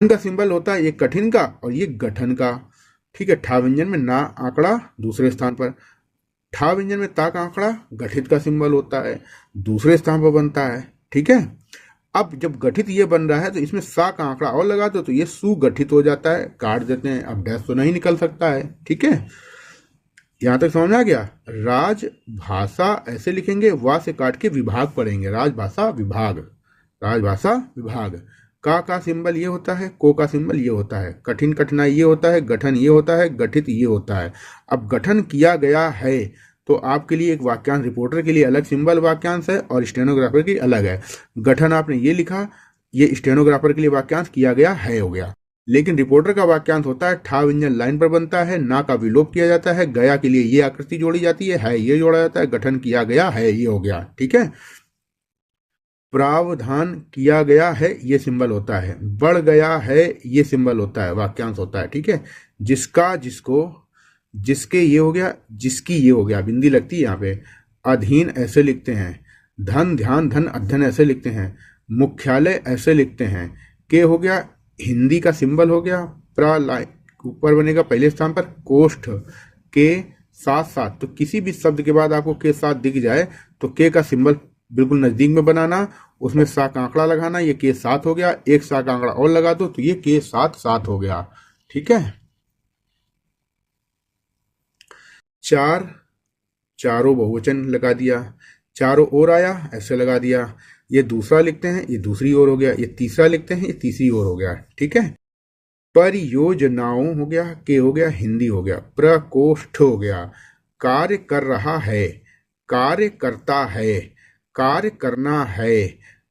का सिंबल होता है ये कठिन का और ये गठन का। ठीक है, ठा व्यंजन में ना आंकड़ा दूसरे स्थान पर, ठा व्यंजन में ता का आंकड़ा गठित का सिंबल होता है, दूसरे स्थान पर बनता है। ठीक है, अब जब गठित ये बन रहा है तो इसमें सा का आंकड़ा और लगा दो तो ये सुगठित हो जाता है, काट देते हैं, अब डैश तो नहीं निकल सकता है। ठीक है, यहां तक समझ में आ गया। राजभाषा ऐसे लिखेंगे, वा से काट के विभाग पढ़ेंगे, राजभाषा विभाग, राजभाषा विभाग। का सिंबल ये होता है, को का सिंबल ये होता है, कठिन कठिनाई ये होता है, गठन ये होता है, गठित ये होता है। अब गठन किया गया है तो आपके लिए एक वाक्यांश, रिपोर्टर के लिए अलग सिंबल वाक्यांश है और स्टेनोग्राफर के लिए अलग है। गठन आपने ये लिखा, ये स्टेनोग्राफर के लिए वाक्यांश किया गया है हो गया। लेकिन रिपोर्टर का वाक्यांश होता है ठा व्यंजन लाइन पर बनता है, ना का विलोप किया जाता है, गया के लिए ये आकृति जोड़ी जाती है ये जोड़ा जाता है, गठन किया गया है ये हो गया। ठीक है, प्रावधान किया गया है ये सिंबल होता है, बढ़ गया है ये सिंबल होता है, वाक्यांश होता है। ठीक है, जिसका जिसको, जिसके ये हो गया, जिसकी ये हो गया, बिंदी लगती है यहाँ पे। अधीन ऐसे लिखते हैं, धन ध्यान धन अध्ययन ऐसे लिखते हैं, मुख्यालय ऐसे लिखते हैं। के हो गया हिंदी का सिंबल हो गया, प्र ऊपर बनेगा पहले स्थान पर, कोष्ठ के साथ साथ, तो किसी भी शब्द के बाद आपको के साथ दिख जाए तो के का सिंबल बिल्कुल नजदीक में बनाना, उसमें सा का आंकड़ा लगाना, ये के साथ हो गया, एक सा का आंकड़ा और लगा दो तो ये के साथ साथ हो गया। ठीक है, चार, चारों बहुवचन लगा दिया, चारों ओर आया ऐसे लगा दिया, ये दूसरा लिखते हैं ये दूसरी ओर हो गया, ये तीसरा लिखते हैं ये तीसरी ओर हो गया। ठीक है, परियोजनाओं हो गया, के हो गया हिंदी हो गया, प्रकोष्ठ हो गया, कार्य कर रहा है, कार्य करता है, कार्य करना है,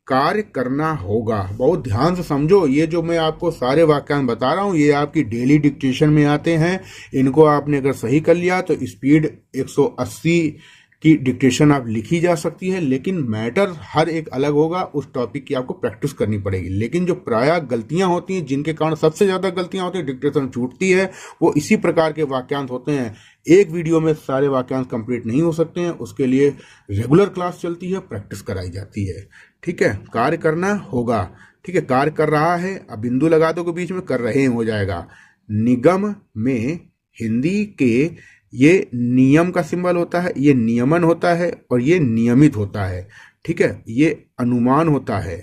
कार्य करना होगा। बहुत ध्यान से समझो, ये जो मैं आपको सारे वाक्यांश बता रहा हूं ये आपकी डेली डिक्टेशन में आते हैं। इनको आपने अगर सही कर लिया तो स्पीड 180 की डिक्टेशन आप लिखी जा सकती है, लेकिन मैटर हर एक अलग होगा, उस टॉपिक की आपको प्रैक्टिस करनी पड़ेगी। लेकिन जो प्रायः गलतियां होती हैं, जिनके कारण सबसे ज्यादा गलतियां होती हैं, डिक्टेशन छूटती है, वो इसी प्रकार के वाक्यांश होते हैं। एक वीडियो में सारे वाक्यांश कंप्लीट नहीं हो सकते हैं, उसके लिए रेगुलर क्लास चलती है, प्रैक्टिस कराई जाती है। ठीक है, कार्य करना होगा। ठीक है, कार्य कर रहा है, अब बिंदु लगा दो के बीच में, कर रहे हो जाएगा। निगम में हिंदी के ये नियम का सिंबल होता है, ये नियमन होता है और ये नियमित होता है। ठीक है, ये अनुमान होता है,